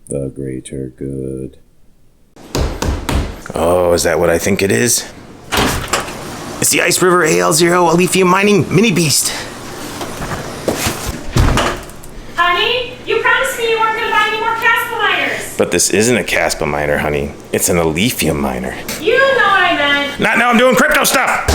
The greater good. Oh, is that what I think it is? It's the Iceriver AL0 Alephium mining mini beast. Honey, you promised me you weren't going to buy any more Caspa miners. But this isn't a Caspa miner, honey. It's an Alephium miner. You know what I meant. Not now, I'm doing crypto stuff.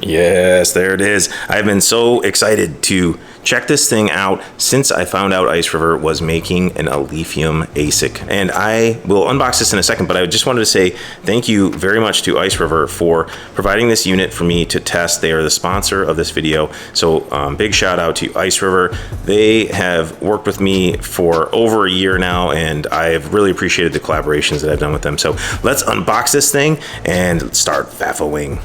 Yes, there it is. I've been so excited to check this thing out since I found out Iceriver was making an Alephium ASIC. And I will unbox this in a second, but I just wanted to say thank you very much to Iceriver for providing this unit for me to test. They are the sponsor of this video. So big shout out to Iceriver. They have worked with me for over a year now, and I've really appreciated the collaborations that I've done with them. So let's unbox this thing and start faffling.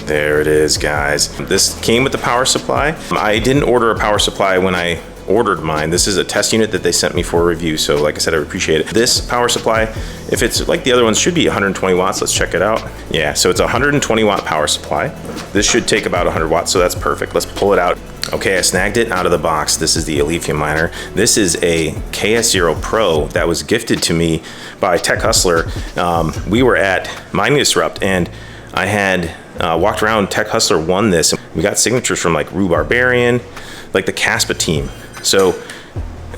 There it is, guys. This came with the power supply. I didn't order a power supply when I ordered mine. This is a test unit that they sent me for a review. So like I said, I appreciate it. This power supply, if it's like the other ones, should be 120 watts. Let's check it out. Yeah, so it's a 120 watt power supply. This should take about 100 watts, so that's perfect. Let's pull it out. Okay, I snagged it out of the box. This is the Alephium miner. This is a KS0 Pro that was gifted to me by Tech Hustler. We were at Mining Disrupt, and I had walked around. Tech Hustler won this. We got signatures from like Rue Barbarian, like the Caspa team. So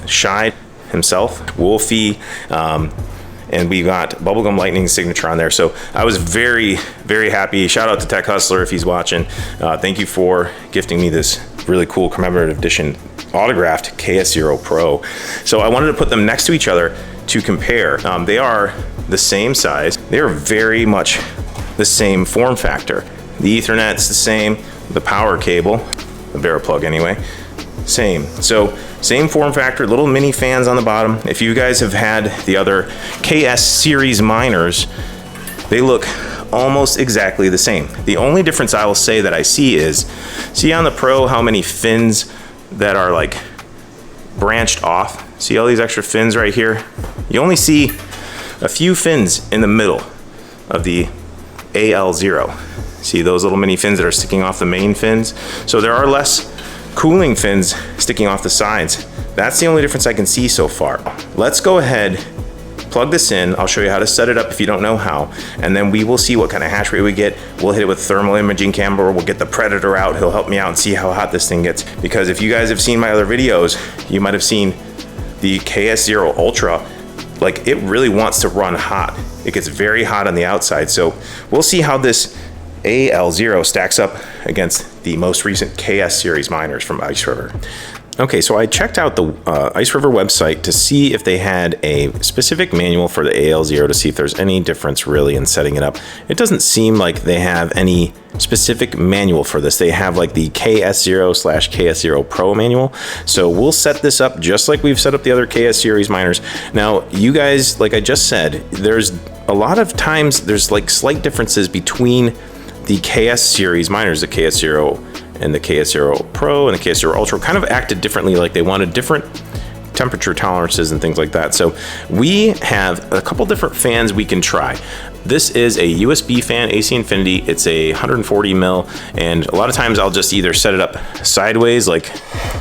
Shy himself, Wolfie, and we got Bubblegum Lightning's signature on there. So I was very, very happy. Shout out to Tech Hustler if he's watching. Thank you for gifting me this really cool commemorative edition autographed KS0 Pro. So I wanted to put them next to each other to compare. They are the same size. They are very much the same form factor. The Ethernet's the same, the power cable, the barrel plug anyway, same. So same form factor, little mini fans on the bottom. If you guys have had the other KS series miners, they look almost exactly the same. The only difference I will say that I see is, see on the Pro how many fins that are like branched off? See all these extra fins right here? You only see a few fins in the middle of the AL0. See those little mini fins that are sticking off the main fins? So there are less cooling fins sticking off the sides. That's the only difference I can see so far. Let's go ahead, plug this in. I'll show you how to set it up if you don't know how, and then we will see what kind of hash rate we get. We'll hit it with thermal imaging camera. We'll get the Predator out. He'll help me out and see how hot this thing gets. Because if you guys have seen my other videos, you might have seen the KS0 Ultra. Like, it really wants to run hot. It gets very hot on the outside. So we'll see how this AL0 stacks up against the most recent KS series miners from Iceriver. Okay, so I checked out the Iceriver website to see if they had a specific manual for the AL0 to see if there's any difference really in setting it up. It doesn't seem like they have any specific manual for this. They have like the KS0/KS0 Pro manual. So we'll set this up just like we've set up the other KS series miners. Now, you guys, like I just said, there's a lot of times there's like slight differences between the KS series miners, the KS0 and the KS0 Pro and the KS0 Ultra kind of acted differently, like they wanted different temperature tolerances and things like that. So we have a couple different fans we can try. This is a USB fan, AC Infinity. It's a 140 mil, and a lot of times I'll just either set it up sideways, like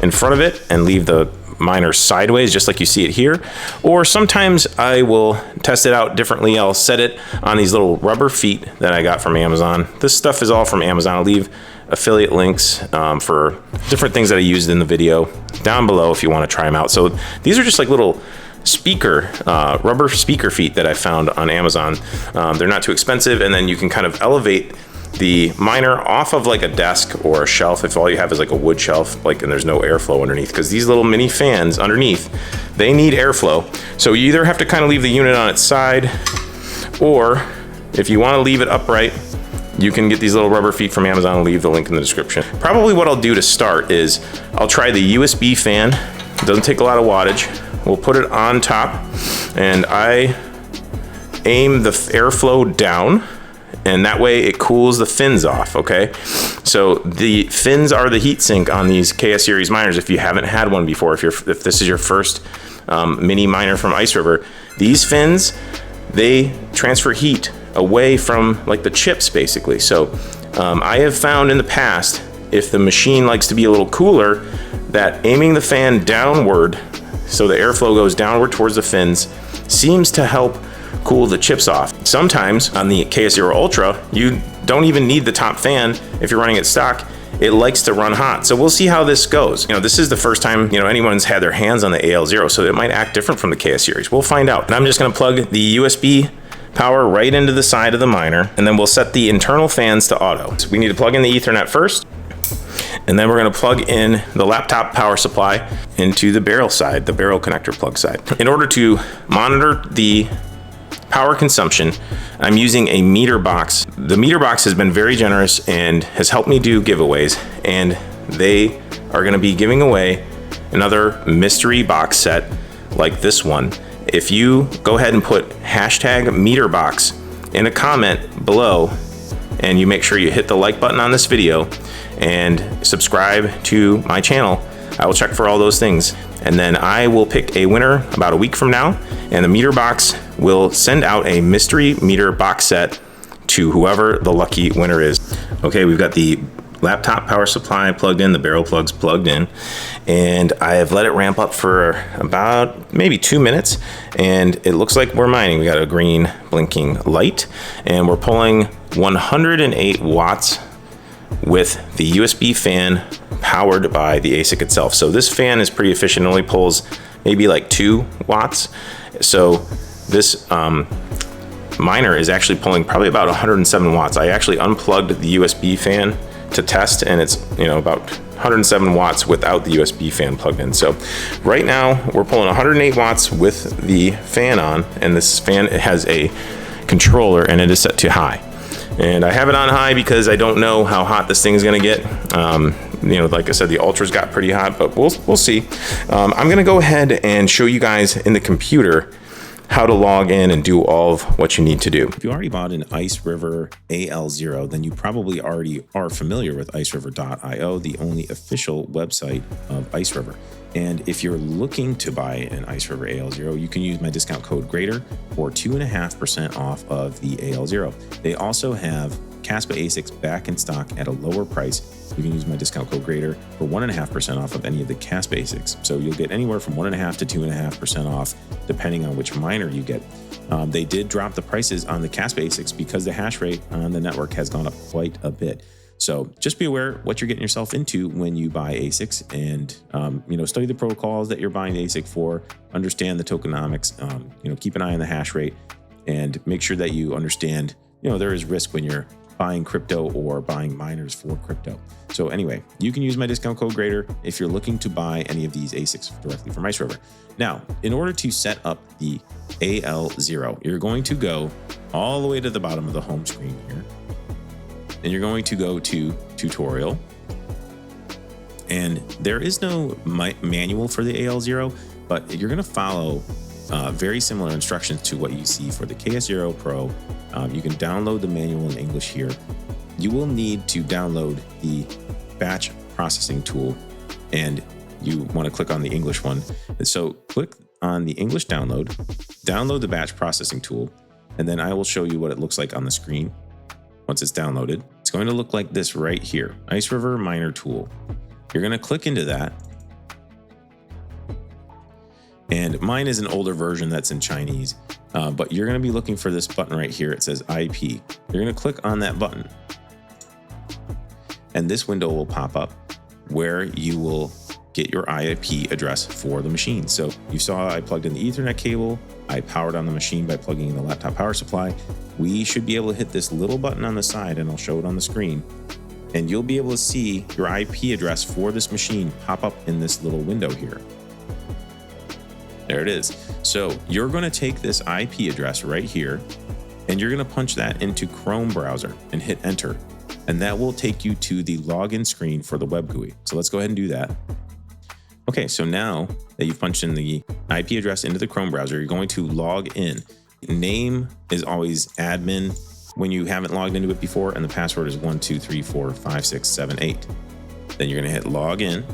in front of it, and leave the miner sideways, just like you see it here. Or sometimes I will test it out differently. I'll set it on these little rubber feet that I got from Amazon. This stuff is all from Amazon. I'll leave affiliate links for different things that I used in the video down below if you want to try them out. So these are just like little speaker, rubber speaker feet that I found on Amazon. They're not too expensive, and then you can kind of elevate the miner off of like a desk or a shelf if all you have is like a wood shelf, like, and there's no airflow underneath, because these little mini fans underneath, they need airflow. So you either have to kind of leave the unit on its side, or if you want to leave it upright, you can get these little rubber feet from Amazon. I'll leave the link in the description. Probably what I'll do to start is I'll try the USB fan. It doesn't take a lot of wattage. We'll put it on top, and I aim the airflow down, and that way it cools the fins off, okay? So the fins are the heat sink on these KS series miners. If you haven't had one before, if this is your first mini miner from Iceriver, these fins, they transfer heat away from like the chips basically. So I have found in the past, if the machine likes to be a little cooler, that aiming the fan downward so the airflow goes downward towards the fins seems to help cool the chips off. Sometimes on the KS0 Ultra, you don't even need the top fan if you're running it stock. It likes to run hot. So we'll see how this goes. This is the first time, anyone's had their hands on the AL0, so it might act different from the KS series. We'll find out. And I'm just gonna plug the USB power right into the side of the miner, and then we'll set the internal fans to auto. So we need to plug in the Ethernet first, and then we're gonna plug in the laptop power supply into the barrel side, the barrel connector plug side. In order to monitor the power consumption, I'm using a meter box. The meter box has been very generous and has helped me do giveaways, and they are gonna be giving away another mystery box set like this one. If you go ahead and put hashtag meter box in a comment below, and you make sure you hit the like button on this video and subscribe to my channel, I will check for all those things. And then I will pick a winner about a week from now, and the meter box will send out a mystery meter box set to whoever the lucky winner is. Okay, we've got the laptop power supply plugged in, the barrel plugs plugged in, and I have let it ramp up for about maybe 2 minutes, and it looks like we're mining. We got a green blinking light, and we're pulling 108 watts with the USB fan powered by the ASIC itself. So this fan is pretty efficient, it only pulls maybe like 2 watts. So this miner is actually pulling probably about 107 watts. I actually unplugged the USB fan to test, and it's about 107 watts without the USB fan plugged in. So right now we're pulling 108 watts with the fan on, and this fan has a controller and it is set to high. And I have it on high because I don't know how hot this thing is gonna get. Like I said, the Ultras got pretty hot, but we'll see. I'm gonna go ahead and show you guys in the computer how to log in and do all of what you need to do. If you already bought an Iceriver AL0, then you probably already are familiar with Iceriver.io, the only official website of Iceriver. And if you're looking to buy an Iceriver AL0, you can use my discount code GREATER for 2.5% off of the AL0. They also have Caspa ASICs back in stock at a lower price. You can use my discount code GREATER for 1.5% off of any of the Caspa ASICs. So you'll get anywhere from 1.5 to 2.5% off, depending on which miner you get. They did drop the prices on the Caspa ASICs because the hash rate on the network has gone up quite a bit. So just be aware what you're getting yourself into when you buy ASICs, and study the protocols that you're buying the ASIC for, understand the tokenomics, keep an eye on the hash rate, and make sure that you understand, there is risk when you're buying crypto or buying miners for crypto. So anyway, you can use my discount code GREATER if you're looking to buy any of these ASICs directly from Iceriver. Now, in order to set up the AL0, you're going to go all the way to the bottom of the home screen here. And you're going to go to tutorial, and there is no manual for the AL0, but you're going to follow very similar instructions to what you see for the KS0 Pro. You can download the manual in English here. You will need to download the batch processing tool, and you want to click on the English one. And so click on the English download the batch processing tool, and then I will show you what it looks like on the screen once it's downloaded. It's going to look like this right here, Iceriver Miner Tool. You're going to click into that. And mine is an older version that's in Chinese, but you're going to be looking for this button right here. It says IP. You're going to click on that button, and this window will pop up where you will get your IP address for the machine. So you saw I plugged in the Ethernet cable. I powered on the machine by plugging in the laptop power supply. We should be able to hit this little button on the side, and I'll show it on the screen. And you'll be able to see your IP address for this machine pop up in this little window here. There it is. So you're going to take this IP address right here, and you're going to punch that into Chrome browser and hit enter. And that will take you to the login screen for the web GUI. So let's go ahead and do that. Okay, so now that you've punched in the IP address into the Chrome browser, you're going to log in. Name is always admin when you haven't logged into it before, and the password is 12345678. Then you're going to hit login,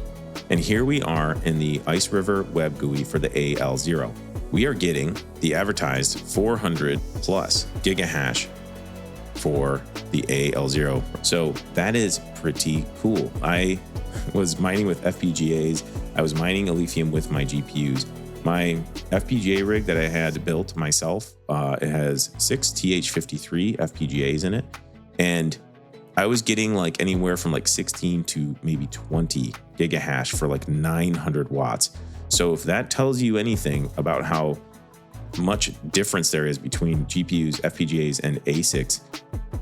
and here we are in the Iceriver web GUI for the AL0. We are getting the advertised 400 plus gigahash for the AL0. So that is pretty cool. I was mining with FPGAs. I was mining Alephium with my GPUs. My FPGA rig that I had built myself, it has 6 TH53 FPGAs in it. And I was getting like anywhere from like 16 to maybe 20 gigahash for like 900 watts. So if that tells you anything about how much difference there is between GPUs, FPGAs, and ASICs,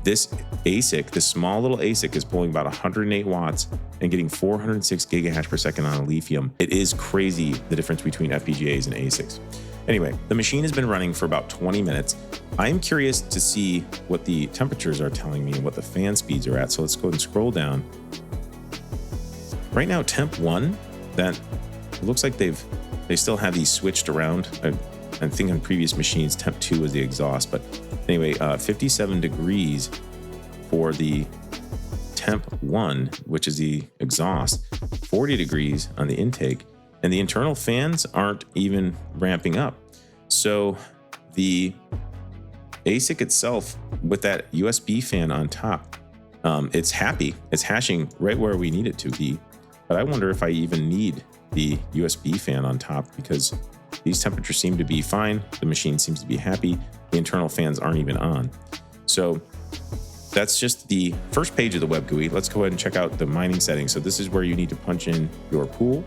this ASIC, this small little ASIC, is pulling about 108 watts and getting 406 gigahash per second on Alephium. It is crazy the difference between FPGAs and ASICs. Anyway, the machine has been running for about 20 minutes. I'm curious to see what the temperatures are telling me and what the fan speeds are at. So let's go ahead and scroll down. Right now, temp 1, that it looks like they still have these switched around. I think on previous machines, temp 2 was the exhaust, but anyway, 57 degrees for the temp 1, which is the exhaust, 40 degrees on the intake, and the internal fans aren't even ramping up. So the ASIC itself, with that USB fan on top, it's happy. It's hashing right where we need it to be. But I wonder if I even need the USB fan on top, because these temperatures seem to be fine. The machine seems to be happy. The internal fans aren't even on. So that's just the first page of the web GUI. Let's go ahead and check out the mining settings. So this is where you need to punch in your pool,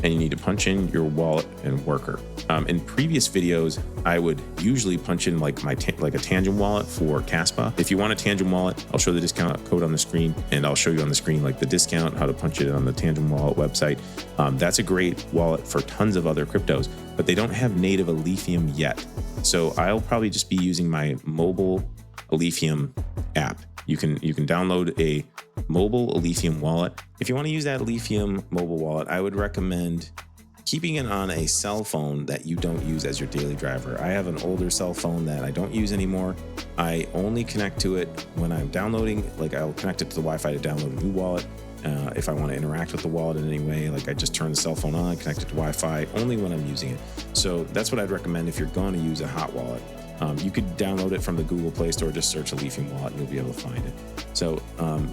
and you need to punch in your wallet and worker. In previous videos, I would usually punch in like a Tangent wallet for Caspa. If you want a Tangent wallet, I'll show the discount code on the screen, and I'll show you on the screen like the discount, how to punch it on the Tangent wallet website. That's a great wallet for tons of other cryptos, but they don't have native Alephium yet. So I'll probably just be using my mobile Alephium app. You can download a mobile Alephium wallet. If you want to use that Alephium mobile wallet, I would recommend keeping it on a cell phone that you don't use as your daily driver. I have an older cell phone that I don't use anymore. I only connect to it when I'm downloading, like I'll connect it to the Wi-Fi to download a new wallet. If I want to interact with the wallet in any way, like I just turn the cell phone on, connect it to Wi-Fi, only when I'm using it. So that's what I'd recommend if you're going to use a hot wallet. You could download it from the Google Play Store, just search Alephium wallet and you'll be able to find it. So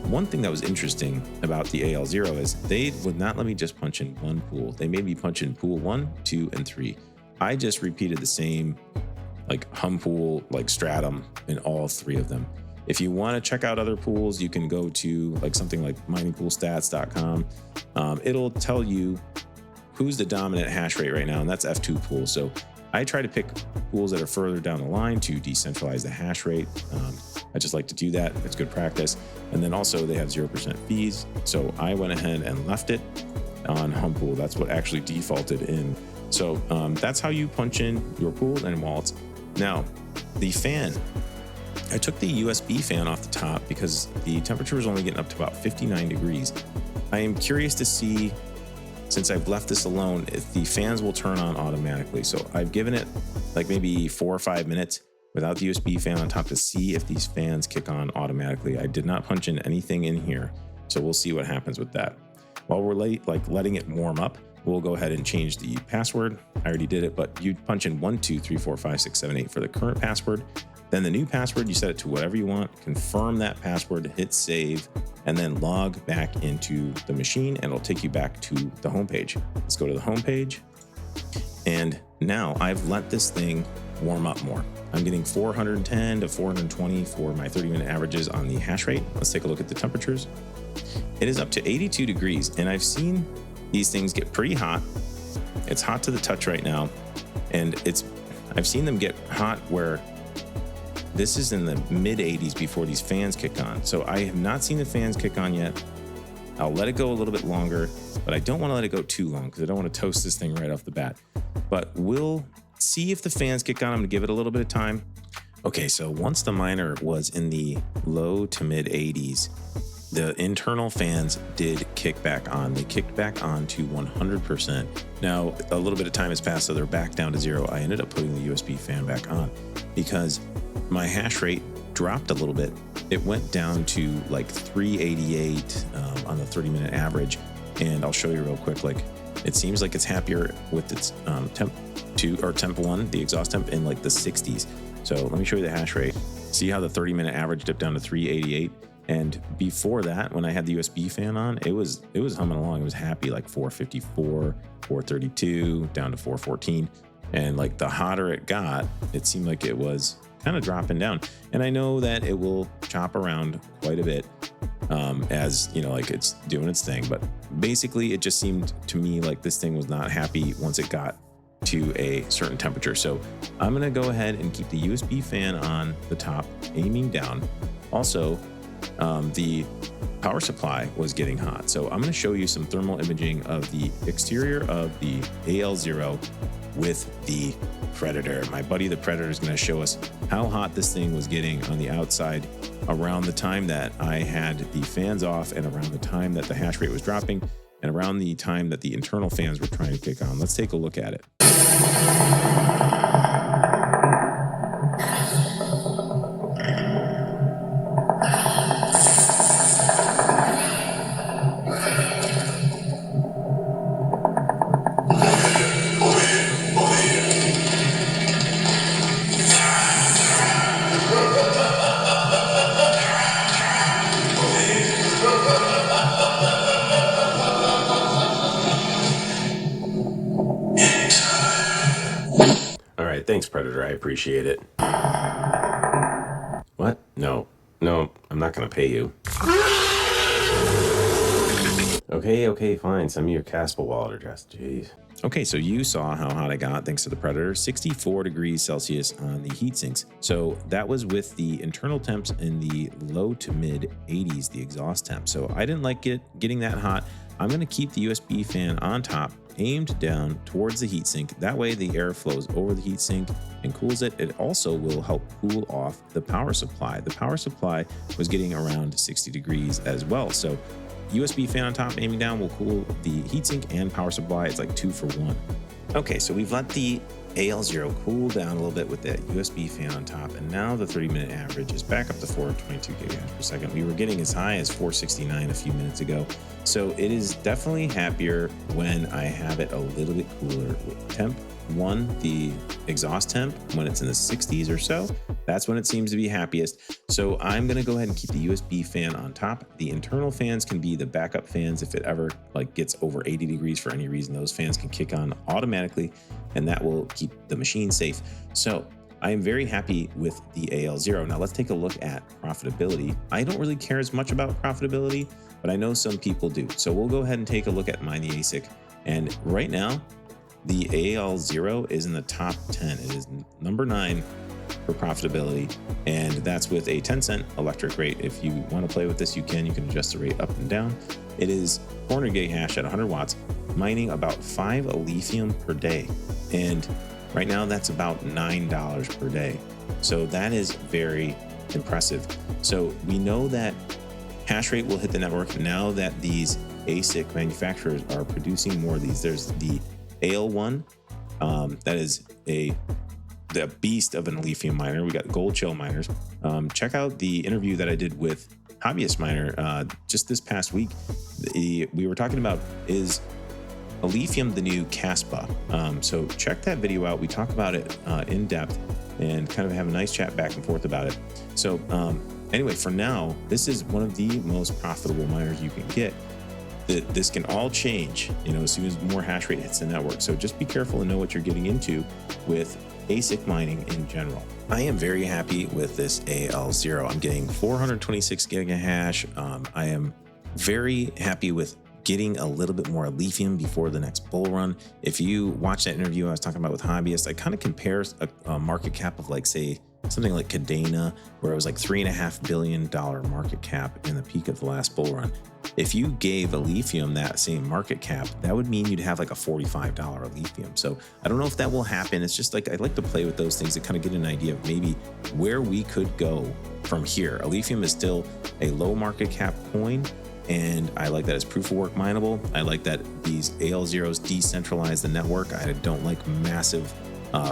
one thing that was interesting about the AL0 is they would not let me just punch in one pool. They made me punch in pool 1, 2, and 3. I just repeated the same like hum pool, like stratum in all 3 of them. If you want to check out other pools, you can go to like something like miningpoolstats.com. It'll tell you who's the dominant hash rate right now, and that's F2 pool. So I try to pick pools that are further down the line to decentralize the hash rate. I just like to do that. It's good practice. And then also they have 0% fees. So I went ahead and left it on hum pool. That's what actually defaulted in. So that's how you punch in your pool and wallets. Now, the fan. I took the USB fan off the top because the temperature was only getting up to about 59 degrees. I am curious to see, since I've left this alone, if the fans will turn on automatically. So I've given it like maybe 4 or 5 minutes without the USB fan on top to see if these fans kick on automatically. I did not punch in anything in here, so we'll see what happens with that. While we're letting it warm up, we'll go ahead and change the password. I already did it, but you punch in 1, 2, 3, 4, 5, 6, 7, 8 for the current password. Then the new password, you set it to whatever you want, confirm that password, hit save, and then log back into the machine, and it'll take you back to the homepage. Let's go to the homepage. And now I've let this thing warm up more. I'm getting 410 to 420 for my 30-minute averages on the hash rate. Let's take a look at the temperatures. It is up to 82 degrees, and I've seen these things get pretty hot. It's hot to the touch right now, and I've seen them get hot where this is in the mid 80s before these fans kick on. So I have not seen the fans kick on yet. I'll let it go a little bit longer, but I don't want to let it go too long because I don't want to toast this thing right off the bat. But we'll see if the fans kick on. I'm going to give it a little bit of time. Okay, so once the miner was in the low to mid 80s, the internal fans did kick back on. They kicked back on to 100%. Now, a little bit of time has passed, so they're back down to 0. I ended up putting the USB fan back on because my hash rate dropped a little bit. It went down to like 388 on the 30-minute average. And I'll show you real quick. Like, it seems like it's happier with its temp 2 or temp 1, the exhaust temp, in like the 60s. So let me show you the hash rate. See how the 30-minute average dipped down to 388? And before that, when I had the USB fan on, it was humming along. It was happy, like 454, 432, down to 414. And like the hotter it got, it seemed like it was kind of dropping down. And I know that it will chop around quite a bit as, you know, like it's doing its thing. But basically, it just seemed to me like this thing was not happy once it got to a certain temperature. So I'm going to go ahead and keep the USB fan on the top, aiming down. Also, the power supply was getting hot. So I'm going to show you some thermal imaging of the exterior of the AL0 with the Predator. My buddy the Predator is going to show us how hot this thing was getting on the outside around the time that I had the fans off, and around the time that the hash rate was dropping, and around the time that the internal fans were trying to kick on. Let's take a look at it. All right, thanks, Predator. I appreciate it. What? No, I'm not going to pay you. Okay, fine. Send me your Casper wallet address. Jeez. Okay, so you saw how hot I got thanks to the Predator. 64 degrees Celsius on the heat sinks. So that was with the internal temps in the low to mid 80s, the exhaust temp. So I didn't like it getting that hot. I'm going to keep the USB fan on top, aimed down towards the heatsink. That way the air flows over the heatsink and cools it. It also will help cool off the power supply. The power supply was getting around 60 degrees as well. So USB fan on top, aiming down, will cool the heatsink and power supply. It's like 2 for 1. Okay, so we've let the AL0 cool down a little bit with that USB fan on top, and now the 30-minute average is back up to 422 gigahertz per second. We were getting as high as 469 a few minutes ago, so it is definitely happier when I have it a little bit cooler. With temp 1, the exhaust temp, when it's in the 60s or so, that's when it seems to be happiest. So I'm going to go ahead and keep the USB fan on top. The internal fans can be the backup fans. If it ever like gets over 80 degrees for any reason, those fans can kick on automatically, and that will keep the machine safe. So I am very happy with the AL0. Now let's take a look at profitability. I don't really care as much about profitability, but I know some people do. So we'll go ahead and take a look at mine, the ASIC. And right now, the AL0 is in the top 10. It is number 9 for profitability, and that's with a 10-cent electric rate. If you want to play with this, you can adjust the rate up and down. It is 400 gig hash at 100 watts, mining about 5 Alephium per day. And right now that's about $9 per day. So that is very impressive. So we know that hash rate will hit the network now that these ASIC manufacturers are producing more of these. There's the AL1, that is the beast of an Alephium miner. We got gold shell miners. Check out the interview that I did with Hobbyist Miner just this past week. We were talking about, is Alephium the new Caspa? So check that video out. We talk about it in depth and kind of have a nice chat back and forth about it. So anyway, for now, this is one of the most profitable miners you can get. This can all change, as soon as more hash rate hits the network. So just be careful and know what you're getting into with ASIC mining in general. I am very happy with this AL0. I'm getting 426 gigahash. I am very happy with getting a little bit more Alephium before the next bull run. If you watch that interview I was talking about with Hobbyist, I kind of compare a market cap of like, say, something like Cadena, where it was like $3.5 billion market cap in the peak of the last bull run. If you gave Alephium that same market cap, that would mean you'd have like a $45 Alephium. So I don't know if that will happen. It's just like, I'd like to play with those things to kind of get an idea of maybe where we could go from here. Alephium is still a low market cap coin, and I like that it's proof of work mineable. I like that these AL0s decentralize the network. I don't like massive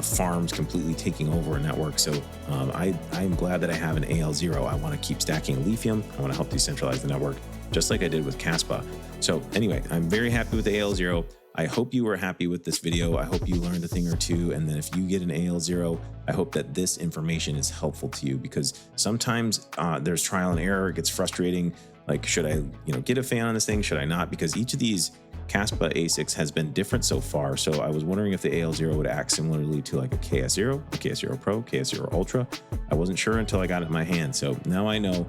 farms completely taking over a network. So I'm glad that I have an AL0. I want to keep stacking Alephium. I want to help decentralize the network, just like I did with Caspa. So anyway, I'm very happy with the AL0. I hope you were happy with this video. I hope you learned a thing or two. And then if you get an AL0, I hope that this information is helpful to you, because sometimes there's trial and error. It gets frustrating. Like, should I, get a fan on this thing? Should I not? Because each of these Caspa ASICs has been different so far. So I was wondering if the AL0 would act similarly to like a KS0, a KS0 Pro, KS0 Ultra. I wasn't sure until I got it in my hand. So now I know.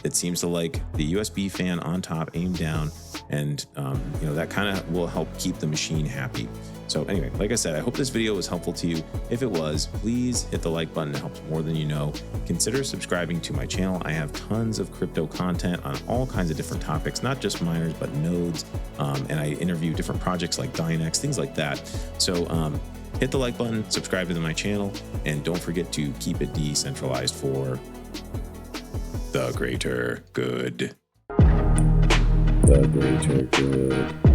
It seems to like the USB fan on top, aimed down, and that kind of will help keep the machine happy. So anyway, like I said, I hope this video was helpful to you. If it was, please hit the like button. It helps more than you know. Consider subscribing to my channel. I have tons of crypto content on all kinds of different topics, not just miners, but nodes. And I interview different projects like Dynex, things like that. So hit the like button, subscribe to my channel, and don't forget to keep it decentralized for the greater good. The greater good.